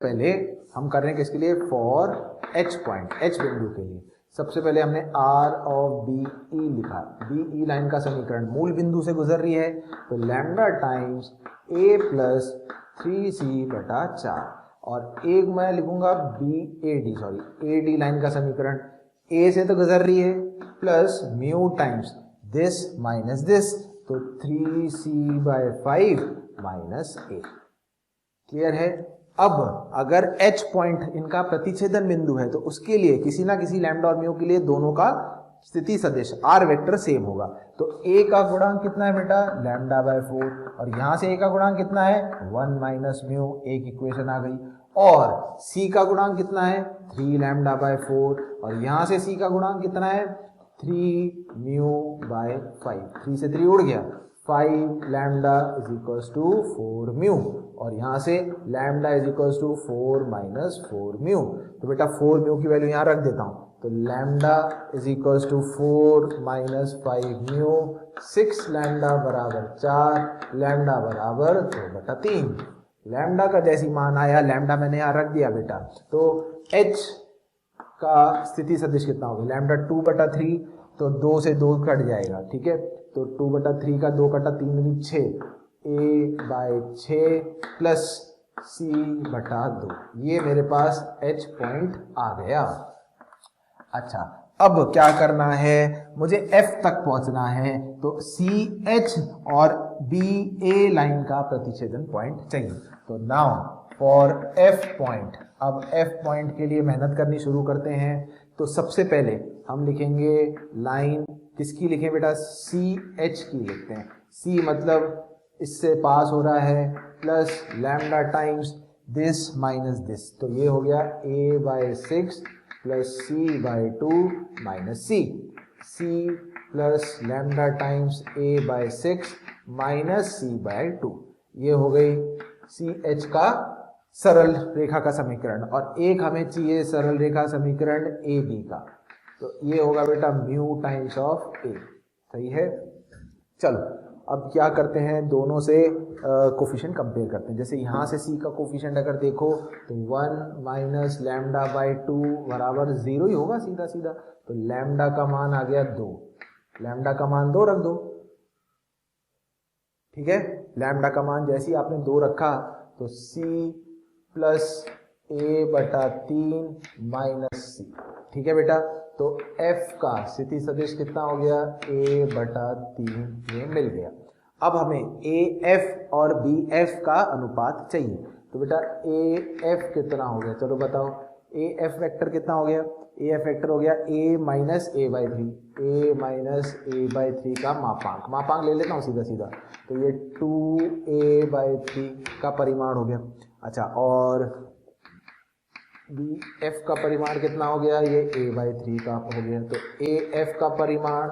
पहले हम कर रहे हैं किसके लिए? फॉर H पॉइंट, H बिंदु के लिए। सबसे पहले हमने R ऑफ BE लिखा। BE लाइन का समीकरण मूल बिंदु से गुजर रही है, तो लैम्डा टाइम्स A + 3C/4, और एक मैं लिखूंगा AD लाइन का समीकरण, A से तो गुजर रही है, plus mu times this minus this, तो 3C/5 - A। क्लियर है? अब अगर H पॉइंट इनका प्रतिच्छेदन बिंदु है, तो उसके लिए किसी ना किसी लैम्डा और म्यू के लिए दोनों का स्थिति सदिश R वेक्टर सेम होगा। तो A का गुणांक कितना है बेटा? λ/4, और यहां से A का गुणांक कितना है? 1 - म्यू, एक इक्वेशन आ गई। और C का गुणांक कितना है? 3 λ/4, और यहां से C का गुणांक कितना है? 3 μ/5, 3 से 3 उड़ गया, 5 λ = 4 म्यू, और यहां से λ = 4 - 4 म्यू, तो बेटा 4 म्यू की वैल्यू यहां रख देता हूं, तो λ = 4 - 5 म्यू, 6 λ = 4, λ = 2/3। लैम्डा का जैसी मान आया, लैम्डा मैंने यहां रख दिया बेटा, तो H का स्थिति सदिश कितना होगा? लैम्डा 2/3, तो 2 से 2 कट जाएगा। ठीक है, तो 2/3 का 2 कटा 3 = 6, A/6 प्लस C/2, ये मेरे पास H पॉइंट आ गया। अच्छा, अब क्या करना है? मुझे F तक पहुंचना है, तो CH और BA लाइन का प्रतिच्छेदन पॉइंट चाहिए। तो नाउ फॉर F पॉइंट, अब F पॉइंट के लिए मेहनत करनी शुरू करते हैं। तो सबसे पहले हम लिखेंगे लाइन, किसकी लिखें बेटा? CH की लिखते हैं। C मतलब इससे पास हो रहा है, plus lambda times this minus this, तो ये हो गया A/6 plus C/2 minus C plus lambda times A/6 minus C/2, ये हो गई CH का सरल रेखा का समीकरण। और एक हमें चाहिए सरल रेखा समीकरण AB का, तो ये होगा बेटा म्यू टाइम्स ऑफ A। सही है, चलो अब क्या करते हैं, दोनों से कोफिशिएंट कंपेयर करते हैं। जैसे यहाँ से c का कोफिशिएंट अगर देखो तो 1 माइनस लैम्डा बाई 2 बराबर 0 ही होगा सीधा सीधा। तो लैम्डा का मान आ गया 2, लैम्डा का मान 2 रख दो, ठीक है। लैम्डा का मान जैसे ही आपने 2 रखा तो c प्लस a बटा 3 माइनस c, ठीक है बेटा। तो f का स्थिति सदिश कितना हो गया, a बटा 3 ये मिल गया। अब हमें AF और BF का अनुपात चाहिए, तो बेटा AF कितना हो गया, चलो बताओ। AF वेक्टर कितना हो गया, AF वेक्टर हो गया a minus a by 3, a minus a by 3 का मापांक ले लेता हूँ सीधा सीधा, तो ये 2a बाई 3 का परिमाण हो गया। अच्छा, और BF का परिमाण कितना हो गया, ये a बाई 3 का हो गया। तो AF का परिमाण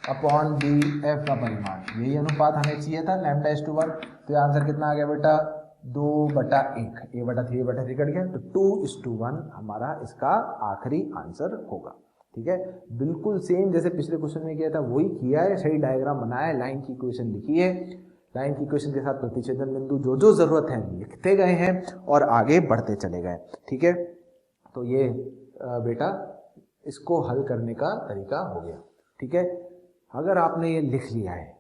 अपॉन BF का परिमाण, यही अनुपात हमें चाहिए था, λ/1। तो आंसर कितना आ गया बेटा, 2/1, a बटा 3 कट गया, तो 2:1 हमारा इसका आखिरी आंसर होगा, ठीक है। बिल्कुल सेम जैसे पिछले क्वेश्चन में किया था वही किया है, सही डायग्राम बनाया है, लाइन की इक्वेशन लिखी है, लाइन की इक्वेशन के साथ प्रतिच्छेदन बिंदु जो जो जरूरत है लिखते गए हैं और आगे बढ़ते चले गए, ठीक है। तो ये बेटा इसको हल करने का तरीका हो गया, ठीक है। अगर आपने ये लिख लिया है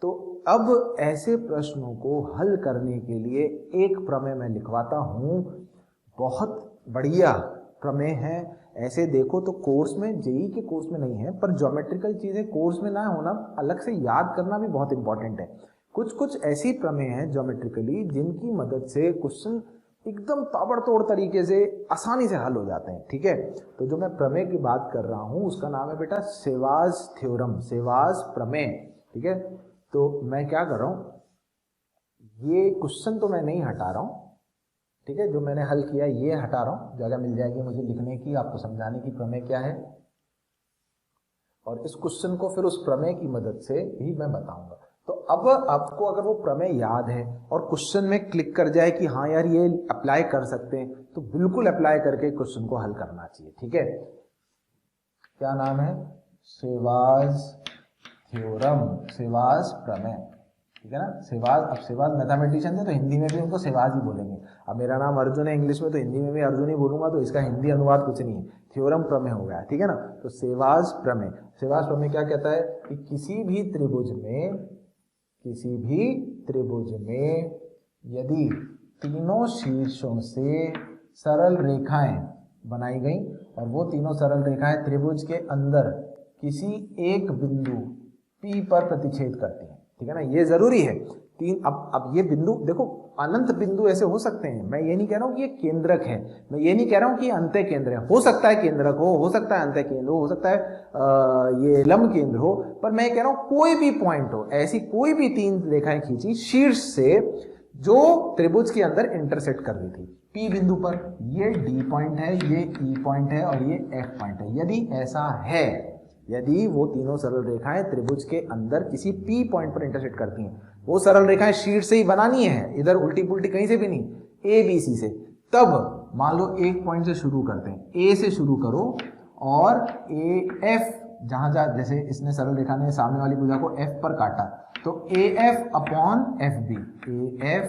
तो अब ऐसे प्रश्नों को हल करने के लिए एक प्रमेय मैं लिखवाता हूँ, बहुत बढ़िया प्रमेय है। ऐसे देखो तो कोर्स में, जेई के कोर्स में नहीं है, पर ज्योमेट्रिकल चीजें कोर्स में ना होना, अलग से याद करना भी बहुत इंपॉर्टेंट है। कुछ कुछ ऐसी प्रमेय हैं ज्योमेट्रिकली जिनकी मदद से क्वेश्चन एकदम ताबड़तोड़ तरीके से आसानी से हल हो जाते हैं, ठीक है। तो जो मैं प्रमेय की बात कर रहा हूं उसका नाम है बेटा सेवाज थ्योरम, सेवाज प्रमेय, ठीक है। तो मैं क्या कर रहा हूं, ये क्वेश्चन तो मैं नहीं हटा रहा हूं, ठीक है, जो मैंने हल किया ये हटा रहा हूं, जगह मिल जाएगी मुझे लिखने की, आपको समझाने की प्रमेय क्या है, और इस क्वेश्चन को फिर उस प्रमेय की मदद से भी मैं बताऊंगा। तो अब आपको अगर वो प्रमेय याद है और क्वेश्चन में क्लिक कर जाए कि हाँ यार ये अप्लाई कर सकते हैं, तो बिल्कुल अप्लाई करके क्वेश्चन को हल करना चाहिए, ठीक है। क्या नाम है, सेवाज थ्योरम, सेवाज प्रमेय, ठीक है ना। सेवाज, अब सेवाज मैथमेटिशियन थे तो हिंदी में भी उनको सेवाज ही बोलेंगे। अब मेरा नाम अर्जुन है इंग्लिश में, तो हिंदी में भी अर्जुन ही बोलूंगा, तो इसका हिंदी अनुवाद कुछ नहीं है, थ्योरम प्रमेय हो गया, ठीक है ना। तो सेवाज प्रमेय, सेवाज प्रमेय क्या कहता है कि किसी भी त्रिभुज में यदि तीनों शीर्षों से सरल रेखाएं बनाई गई और वो तीनों सरल रेखाएं त्रिभुज के अंदर किसी एक बिंदु P पर प्रतिच्छेद करती हैं, ठीक है ना, ये जरूरी है। अब ये बिंदु देखो, अनंत बिंदु ऐसे हो सकते हैं, मैं ये नहीं कह रहा हूं कि ये केंद्रक है, मैं ये नहीं कह रहा हूं कि अंत्य केंद्र है, हो सकता है केंद्रक हो सकता है अंत्य केंद्र हो सकता है ये लंब केंद्र हो, पर मैं कह रहा हूं कोई भी पॉइंट हो, ऐसी कोई भी 3 रेखाएं खींची शीर्ष से जो त्रिभुज के अंदर इंटरसेक्ट कर रही थी P बिंदु पर, ये D पॉइंट है, ये E पॉइंट है और ये F पॉइंट है। यदि ऐसा है, यदि वो तीनों सरल रेखाएं त्रिभुज के अंदर किसी P पॉइंट पर इंटरसेक्ट करती हैं, वो सरल रेखाएं शीर्ष से ही बनानी है, इधर उल्टी पुल्टी कहीं से भी नहीं, ABC से, तब मान लो एक पॉइंट से शुरू करते हैं, A से शुरू करो और AF जहां जैसे इसने सरल रेखा ने सामने वाली भुजा को F पर काटा, तो AF upon FB, AF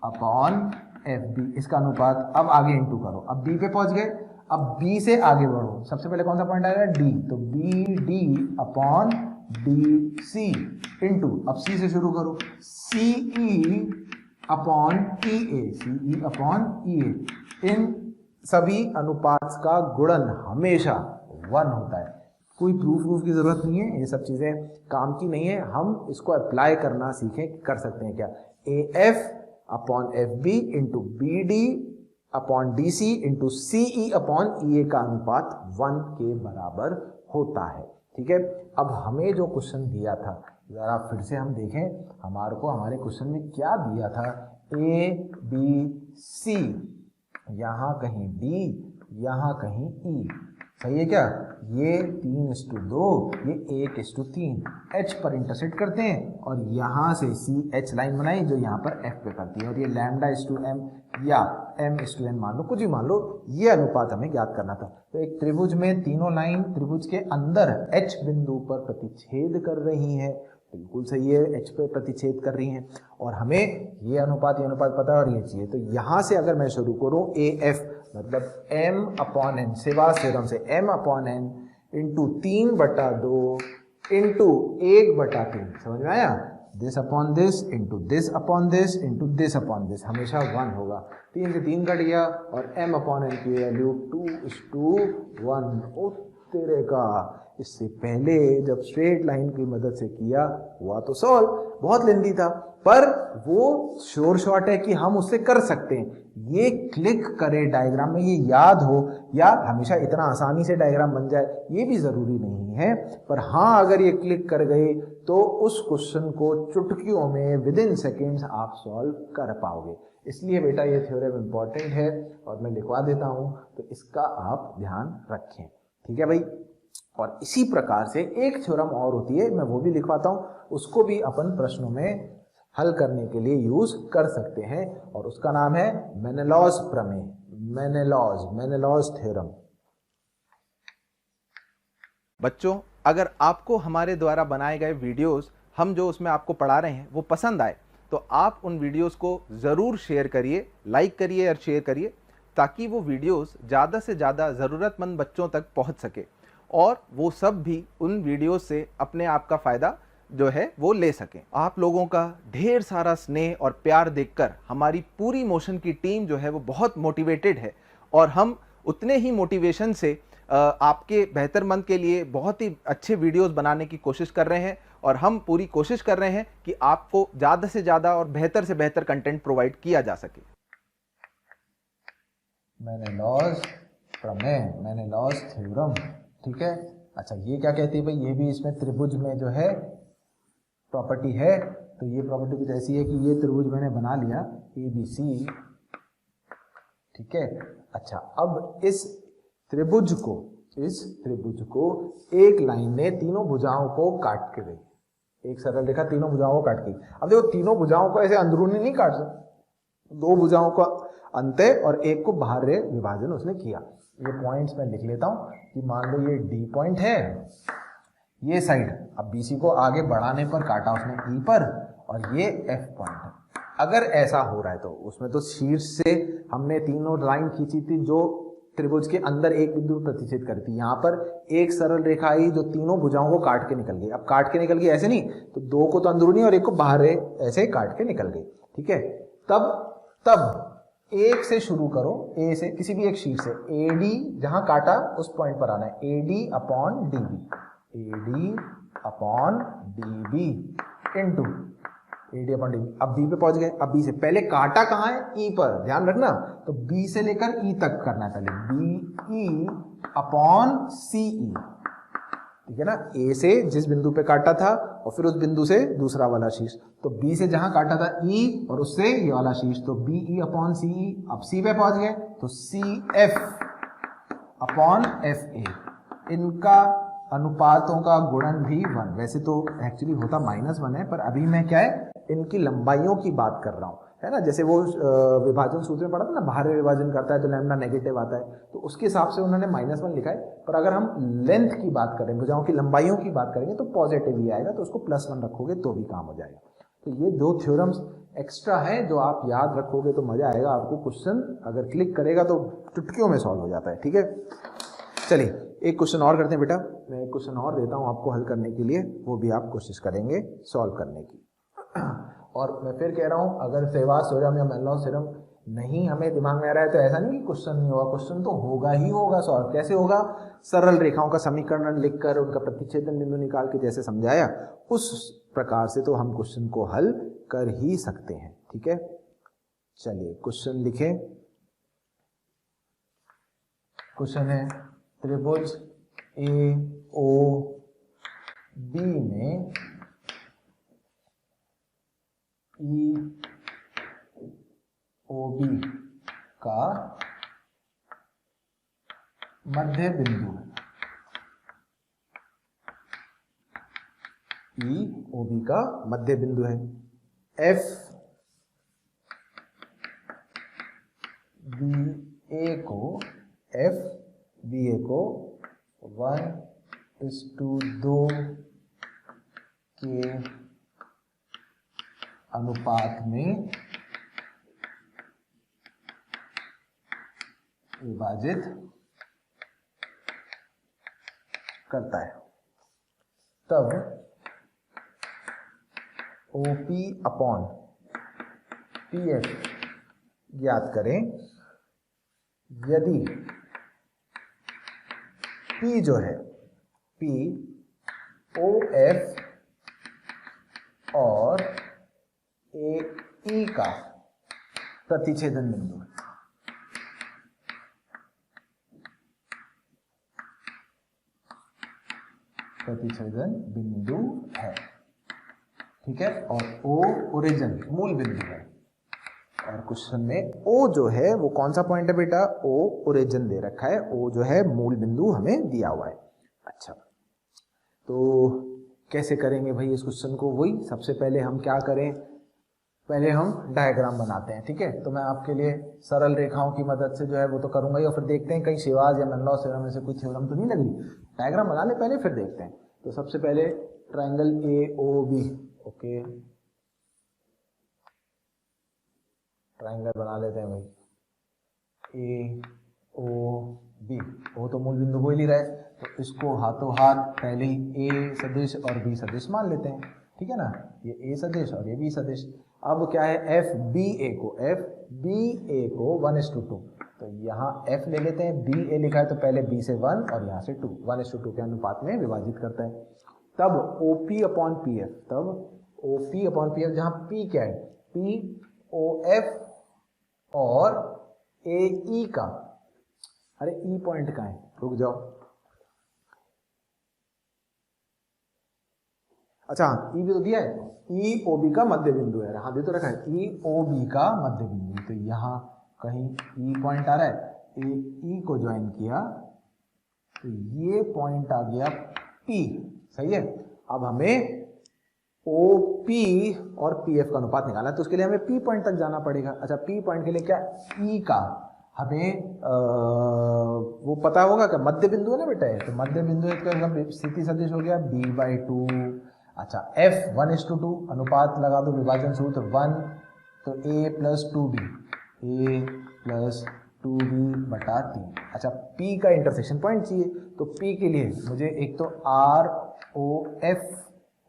upon FB इसका अनुपात, अब आगे इंटू करो, अब B पे पहुंच गए, अब B से आगे बढ़ो, सबसे पहले कौन सा पॉइंट आएगा, D, तो BD अपॉन DC इंटू, अब C से शुरू करो, CE upon EA, CE upon EA, इन सभी अनुपात का गुणन हमेशा 1 होता है। कोई प्रूफ की जरूरत नहीं है, ये सब चीजें काम की नहीं है, हम इसको अप्लाई करना सीखें, कर सकते हैं क्या, AF upon FB into BD upon DC into CE upon EA का अनुपात 1 के बराबर होता है, ठीक है। अब हमें जो क्वेश्चन दिया था, जरा फिर से हम देखें हमारे क्वेश्चन में क्या दिया था, A B C, यहाँ कहीं D, यहाँ कहीं E, सही है क्या, ये 3:2, ये 1:3, H पर इंटरसेक्ट करते हैं और यहाँ से CH लाइन बनाई जो यहाँ पर F पे करती है, और ये λ/m या m/n मान लो, कुछ भी मान लो, ये अनुपात हमें ज्ञात करना था। तो एक त्रिभुज में तीनों लाइन त्रिभुज के अंदर H बिंदु पर प्रतिच्छेद कर रही है, बिल्कुल सही है, h पे प्रतिच्छेद कर रही हैं और हमें ये अनुपात पता है और ये चाहिए। तो यहाँ से अगर मैं शुरू करूँ AF मतलब m/n सेवास थ्योरम से m/n इंटू 3/2 इंटू 1/3, समझ में आया? This upon this into this upon this into this upon this हमेशा 1 होगा। 3 से 3 कट गया और m/n की वैल्यू 2:1। ओ तेरे का, इससे पहले जब स्ट्रेट लाइन की मदद से किया हुआ तो सॉल्व बहुत लेंदी था, पर वो श्योर शॉट है कि हम उससे कर सकते हैं। ये क्लिक करे डायग्राम में, ये याद हो, या हमेशा इतना आसानी से डायग्राम बन जाए ये भी जरूरी नहीं है, पर हाँ अगर ये क्लिक कर गए तो उस क्वेश्चन को चुटकियों में विद इन सेकेंड्स आप सॉल्व कर पाओगे। इसलिए बेटा ये थ्योरम इंपॉर्टेंट है और मैं लिखवा देता हूं, तो इसका आप ध्यान रखें, ठीक है भाई। और इसी प्रकार से एक थ्योरम और होती है, मैं वो भी लिखवाता हूं, उसको भी अपन प्रश्नों में हल करने के लिए यूज कर सकते हैं और उसका नाम है मेनेलॉज प्रमेय, मेनेलॉज थ्योरम। बच्चों, अगर आपको हमारे द्वारा बनाए गए वीडियोस, हम जो उसमें आपको पढ़ा रहे हैं वो पसंद आए तो आप उन वीडियोस को ज़रूर शेयर करिए, लाइक करिए और शेयर करिए, ताकि वो वीडियोस ज़्यादा से ज़्यादा ज़रूरतमंद बच्चों तक पहुंच सके और वो सब भी उन वीडियोस से अपने आप का फ़ायदा जो है वो ले सकें। आप लोगों का ढेर सारा स्नेह और प्यार देखकर हमारी पूरी मोशन की टीम जो है वो बहुत मोटिवेटेड है और हम उतने ही मोटिवेशन से आपके बेहतरमंद के लिए बहुत ही अच्छे वीडियोस बनाने की कोशिश कर रहे हैं और हम पूरी कोशिश कर रहे हैं कि आपको ज़्यादा से ज़्यादा और बेहतर से बेहतर कंटेंट प्रोवाइड किया जा सके। मेनेलॉज प्रमेय, मेनेलॉज थ्योरम, ठीक है। अच्छा ये क्या कहती है भाई, ये भी इसमें त्रिभुज में जो है प्रॉपर्टी है। तो ये प्रॉपर्टी कुछ ऐसी है कि ये त्रिभुज मैंने बना लिया ABC, ठीक है। अच्छा अब इस त्रिभुज को एक लाइन ने तीनों भुजाओं को काट के गई, एक सरल रेखा तीनों भुजाओं को काट गई। अब देखो तीनों भुजाओं को ऐसे अंदरूनी नहीं काट सकते, 2 भुजाओं का अंत्य और एक को बाहरी विभाजन उसने किया। ये पॉइंट्स मैं लिख लेता हूं कि मान लो ये D पॉइंट है, ये साइड, अब BC को आगे बढ़ाने पर काटा उसने E पर और ये F पॉइंट है। अगर ऐसा हो रहा है तो उसमें तो शीर्ष से हमने तीनों लाइन खींची थी जो त्रिभुज के अंदर एक बिंदु प्रतिच्छेद करती है। यहाँ पर एक सरल रेखा आई जो तीनों भुजाओं को काट के निकल गई। अब काट के निकल गई ऐसे नहीं, तो 2 को तो अंदरूनी और एक को बाहर ऐसे काट के निकल गई, ठीक है। तब एक से शुरू करो, ए से किसी भी एक शीट से, AD जहां काटा उस पॉइंट पर आना है, AD upon DB into AD upon DB। अब B पे पहुंच गए, अब B से पहले काटा कहां है, E पर, ध्यान रखना। तो B से लेकर E तक करना है पहले, BE अपॉन CE, ठीक है ना। A से जिस बिंदु पे काटा था और फिर उस बिंदु से दूसरा वाला शीर्ष, तो B से जहां काटा था E और उससे ये वाला शीर्ष, तो BE अपॉन CE। अब C पे पहुंच गए तो CF अपॉन FA। इनका अनुपातों का गुणन भी 1, वैसे तो एक्चुअली होता -1 है, पर अभी मैं क्या है इनकी लंबाइयों की बात कर रहा हूं, है ना। जैसे वो विभाजन सूत्र में पढ़ा था ना, बाहरी विभाजन करता है तो लैम्डा नेगेटिव आता है, तो उसके हिसाब से उन्होंने -1 लिखा है। पर अगर हम लेंथ की बात करें, भुजाओं की लंबाइयों की बात करेंगे तो पॉजिटिव ही आएगा, तो उसको +1 रखोगे तो भी काम हो जाएगा। तो ये 2 थ्योरम्स एक्स्ट्रा है जो आप याद रखोगे तो मजा आएगा आपको। क्वेश्चन अगर क्लिक करेगा तो चुटकियों में सॉल्व हो जाता है, ठीक है। चलिए एक क्वेश्चन और करते हैं बेटा, मैं एक क्वेश्चन और देता हूं आपको हल करने के लिए, वो भी आप कोशिश करेंगे सॉल्व करने की। और मैं फिर कह रहा हूं, अगर सेवास थ्योरम या मेनेलॉज थ्योरम नहीं हमें दिमाग में आ रहा है तो ऐसा नहीं कि क्वेश्चन नहीं होगा, क्वेश्चन तो होगा ही होगा सॉल्व। कैसे होगा, सरल रेखाओं का समीकरण लिखकर उनका प्रतिच्छेदन बिंदु निकाल के जैसे समझाया उस प्रकार से तो हम क्वेश्चन को हल कर ही सकते हैं, ठीक है। चलिए क्वेश्चन लिखें। क्वेश्चन है त्रिभुज AOB में EOB का मध्य बिंदु, EOB का मध्य बिंदु है। FBA को 1:2 के अनुपात में विभाजित करता है, तब OP अपॉन PF ज्ञात करें यदि P जो है P OF और AE का प्रतिच्छेदन बिंदु है। प्रतिच्छेदन बिंदु है, ठीक है, और O ओरिजिन मूल बिंदु है। और क्वेश्चन में O जो है वो कौन सा पॉइंट है बेटा? O ओरिजिन दे रखा है, O जो है मूल बिंदु हमें दिया हुआ है। अच्छा, तो कैसे करेंगे भाई इस क्वेश्चन को? वही सबसे पहले हम क्या करें, पहले हम डायग्राम बनाते हैं, ठीक है। तो मैं आपके लिए सरल रेखाओं की मदद से जो है वो तो करूंगा ही, और फिर देखते हैं कहीं शेवाज या मनलॉस थ्योरम में से कोई थ्योरम तो नहीं लग रही। डायग्राम बना ले पहले, फिर देखते हैं। तो सबसे पहले ट्राइंगल AOB, ओके, ट्राइंगल बना लेते हैं भाई। AOB, O तो मूल बिंदु हो ही नहीं रहा है, तो इसको हाथों हाथ पहले ही A सदिश और B सदिश मान लेते हैं, ठीक है ना। ये A सदिश और ये B सदिश। अब क्या है, FBA को 1:2, तो यहाँ F ले लेते हैं, BA लिखा है तो पहले B से 1 और यहाँ से 2, 1:2 के अनुपात में विभाजित करता है। तब OP अपॉन PF, तब OP अपॉन PF, जहाँ P क्या है, P OF और AE का, अरे E पॉइंट कहाँ है, रुक जाओ, अच्छा E भी तो दिया है, EOB का मध्य बिंदु है, हाँ दे तो रखा है, EOB का मध्य बिंदु, तो यहाँ कहीं E पॉइंट आ रहा है, AE को ज्वाइन किया तो ये पॉइंट आ गया P, सही है। अब हमें OP और PF का अनुपात निकालना है, तो उसके लिए हमें P पॉइंट तक जाना पड़ेगा। अच्छा, P पॉइंट के लिए क्या, E का हमें वो पता होगा क्या, मध्य बिंदु है ना बेटा, है तो मध्य बिंदु है, तो स्थिति सदिश हो गया B/2। अच्छा, F 1:2, अनुपात लगा दो, विभाजन सूत्र 1, तो A + 2B बटा 3। अच्छा, P का इंटरसेक्शन पॉइंट चाहिए, तो P के लिए मुझे एक तो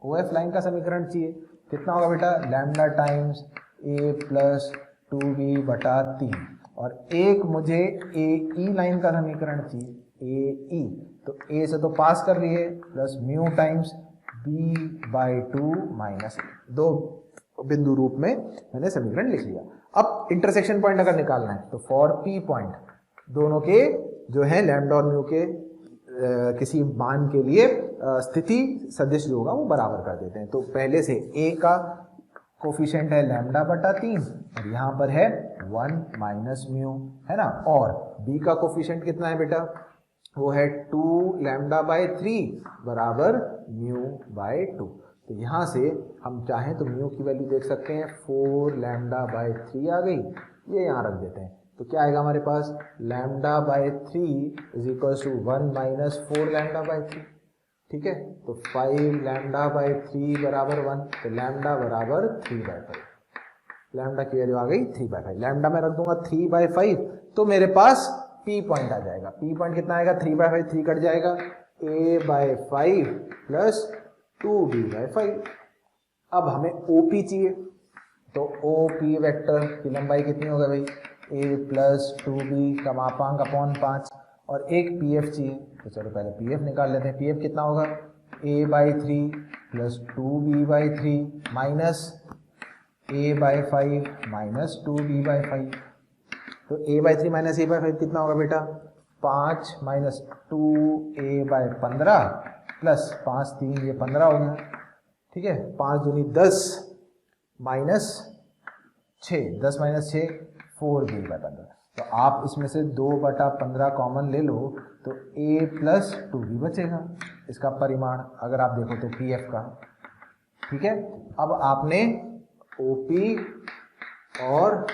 OF लाइन का समीकरण चाहिए, कितना होगा बेटा, लैम्डा टाइम्स A + 2B बटा 3, और एक मुझे AE लाइन का समीकरण चाहिए, AE, तो A से तो पास कर रही है, plus mu times B/2 minus, दो बिंदु रूप में मैंने समीकरण लिख लिया। अब इंटरसेक्शन पॉइंट अगर निकालना है तो फॉर P पॉइंट दोनों के जो है लैम्डा और म्यू के किसी मान के लिए स्थिति सदिश जो होगा वो बराबर कर देते हैं। तो पहले से A का कोफिशिएंट है लैम्डा बटा 3 और यहाँ पर है 1 माइनस म्यू, है ना, और B का कोफिशिएंट कितना है बेटा, वो है 2 लैम्डा बाय 3 बराबर म्यू बाय 2। तो यहाँ से हम चाहें तो म्यू की वैल्यू देख सकते हैं, 4 लैम्डा बाय 3 आ गई, ये यहाँ रख देते हैं, तो क्या आएगा हमारे पास, lambda by 3 is equal to 1 minus 4 lambda by 3, ठीक है। तो 5 लैम्डा बाय 3 बराबर 1, तो लैम्डा बराबर 3/5, लैम्डा की वैल्यू आ गई 3/5, लैम्डा में रख दूंगा 3/5, तो मेरे पास P पॉइंट आ जाएगा। P पॉइंट कितना आएगा, 3/5, 3 कट जाएगा, A/5 प्लस 2B/5। अब हमें OP चाहिए, तो OP वेक्टर की लंबाई कितनी होगा भाई, A + 2B का मापांक अपॉन 5, और एक PF चाहिए, तो चलो पहले PF निकाल लेते हैं। PF कितना होगा, A/3 plus 2B/3 minus A/5 minus 2B/5, तो A/3 माइनस A/5 कितना होगा बेटा, 5 माइनस 2A/15 प्लस 5 3 ये 15 हो गया, ठीक है। 5 दूनी 10 माइनस 6, 10 माइनस 6 4B/15, तो आप इसमें से 2/15 कॉमन ले लो तो A + 2B बचेगा, इसका परिमाण अगर आप देखो तो PF का, ठीक है। अब आपने OP और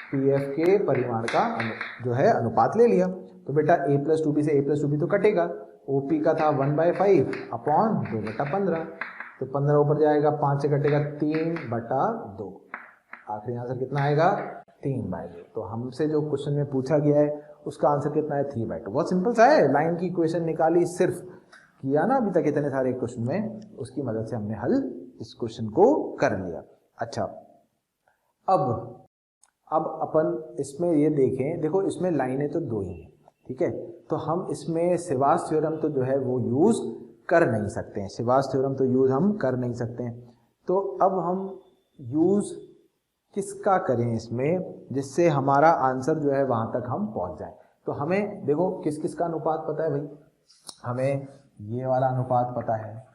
PF के परिमाण का जो है अनुपात ले लिया, तो बेटा A + 2B से A + 2B तो कटेगा, OP का था 1/5 अपॉन 2/15, तो 15 ऊपर जाएगा, 5 से कटेगा 3/2, आखिरी आंसर कितना आएगा 3/2। तो हमसे जो क्वेश्चन में पूछा गया है उसका आंसर कितना है 3/2। बहुत सिंपल सा है, लाइन की इक्वेशन निकाली, सिर्फ किया ना अभी तक इतने सारे क्वेश्चन में, उसकी मदद से हमने हल इस क्वेश्चन को कर लिया। अच्छा, अब अपन इसमें ये देखें, देखो इसमें लाइनें तो 2 ही हैं, ठीक है, तो हम इसमें सेवास थ्योरम तो जो है वो यूज कर नहीं सकते हैं, सेवास थ्योरम तो यूज हम कर नहीं सकते हैं। तो अब हम यूज किसका करें इसमें, जिससे हमारा आंसर जो है वहां तक हम पहुंच जाएं। तो हमें देखो किस किस का अनुपात पता है भाई, हमें ये वाला अनुपात पता है,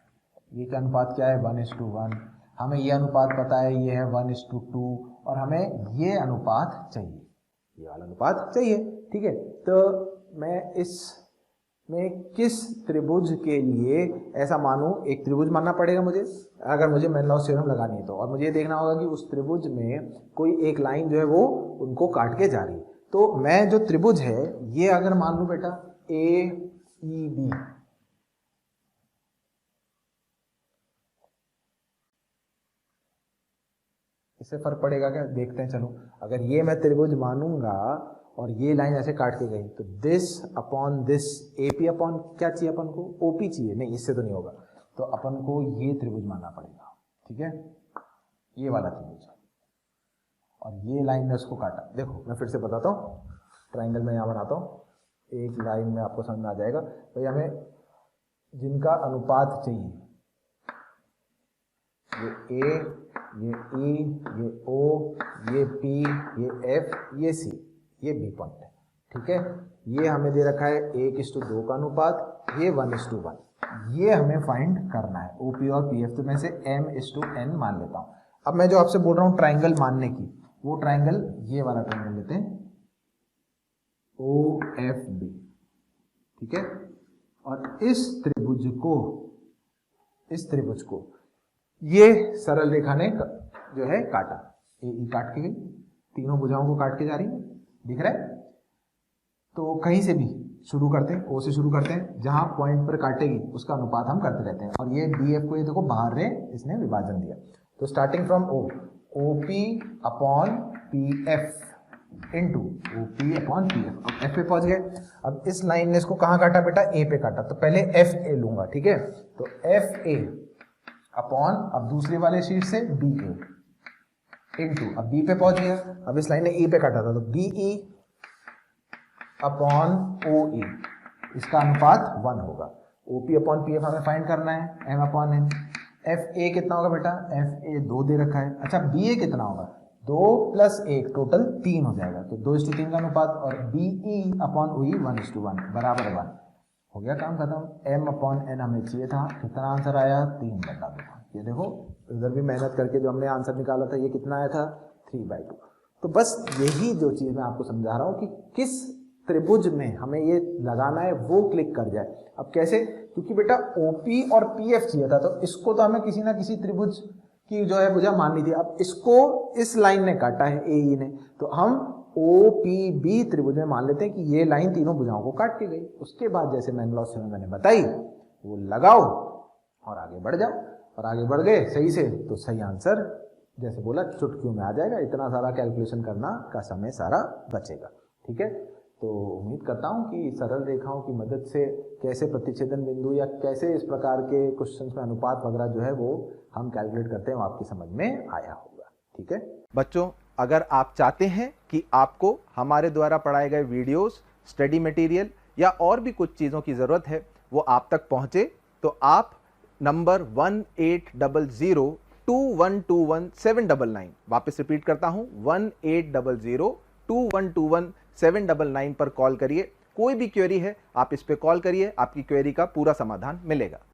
ये का अनुपात क्या है 1:1, हमें ये अनुपात पता है ये है 1:2, और हमें ये अनुपात चाहिए, ये वाला अनुपात चाहिए, ठीक है। तो मैं इसमें किस त्रिभुज के लिए ऐसा मानूं, एक त्रिभुज मानना पड़ेगा मुझे अगर मुझे मैनलॉस थ्योरम लगानी है तो, और मुझे ये देखना होगा कि उस त्रिभुज में कोई एक लाइन जो है वो उनको काट के जा रही है। तो मैं जो त्रिभुज है ये अगर मान लूं बेटा AEB, इससे फर्क पड़ेगा क्या, देखते हैं चलो। अगर ये मैं त्रिभुज मानूंगा और ये लाइन ऐसे काट के गई तो this upon this, AP upon क्या चाहिए अपन को, OP चाहिए, नहीं इससे तो नहीं होगा, तो अपन को ये त्रिभुज मानना पड़ेगा, ठीक है, ये वाला त्रिभुज, और ये लाइन ने उसको काटा। देखो मैं फिर से बताता हूँ, ट्राइंगल में यहाँ बनाता हूँ, एक लाइन में आपको समझ में आ जाएगा। भाई हमें जिनका अनुपात चाहिए, ये A, ये E, ये O, ये P, ये F, ये C, ये B पॉइंट है, ठीक है। ये हमें दे रखा है 1:2 का अनुपात, ये 1:1, ये हमें फाइंड करना है OP और PF। तो मैं इसे M:n मान लेता हूँ। अब मैं जो आपसे बोल रहा हूँ ट्राइंगल मानने की, वो ट्राइंगल ये वाला ट्राइंगल लेते हैं OFB, ठीक है, और इस त्रिभुज को ये सरल रेखा ने जो है काटा, AE काट के गई, तीनों भुजाओं को काट के जा रही है, दिख रहा है। तो कहीं से भी शुरू करते हैं, O से शुरू करते हैं, जहां पॉइंट पर काटेगी उसका अनुपात हम करते रहते हैं। और ये DF को ये देखो बाहर रे इसने विभाजन दिया, तो starting from O, OP upon PF into OP upon PF। अब F पे पहुंच गए। अब इस लाइन ने इसको कहाँ काटा बेटा, A पे काटा, तो पहले FA लूंगा, ठीक है, तो FA अपॉन अब दूसरे वाले शीट से BA इंटू, अब B पे पहुंच गया, अब इस लाइन ने E पे काटा था, तो BE अपॉन OE, इसका अनुपात 1 होगा। OP अपॉन PF हमें फाइंड करना है, M अपॉन N। FA कितना होगा बेटा, FA 2 दे रखा है। अच्छा BA कितना होगा, 2 + 1 टोटल 3 हो जाएगा, तो 2:3 का अनुपात, और BE अपॉन OE 1:1 बराबर 1 हो गया, काम खत्म। M अपॉन N हमें चाहिए था, कितना आंसर आया 3/2। ये देखो इधर भी मेहनत करके जो हमने आंसर निकाला था ये कितना आया था 3/2। तो बस यही जो चीज़ मैं आपको समझा रहा हूँ कि किस त्रिभुज में हमें ये लगाना है वो क्लिक कर जाए। अब कैसे, क्योंकि बेटा OP और PF चाहिए था, तो इसको तो हमें किसी ना किसी त्रिभुज की जो है भुजा माननी थी। अब इसको इस लाइन ने काटा है AE ने, तो हम OPB त्रिभुज में मान लेते हैं कि ये लाइन तीनों भुजाओं को काट के गई। उसके बाद जैसे मैनलॉस थ्योरम मैंने बताई वो लगाओ और आगे बढ़ जाओ, और आगे बढ़ गए सही से तो सही आंसर जैसे बोला चुटकियों में आ जाएगा। इतना सारा कैलकुलेशन करना का समय सारा बचेगा, ठीक है। तो उम्मीद करता हूँ कि सरल रेखाओं की मदद से कैसे प्रतिच्छेदन बिंदु या कैसे इस प्रकार के क्वेश्चंस में अनुपात वगैरह जो है वो हम कैलकुलेट करते हैं वो आपकी समझ में आया होगा, ठीक है। बच्चों, अगर आप चाहते हैं कि आपको हमारे द्वारा पढ़ाए गए वीडियोस, स्टडी मटेरियल या और भी कुछ चीज़ों की ज़रूरत है वो आप तक पहुँचे, तो आप नंबर 18002121 वापस रिपीट करता हूँ 18002121 पर कॉल करिए। कोई भी क्वेरी है आप इस पे कॉल करिए, आपकी क्वेरी का पूरा समाधान मिलेगा।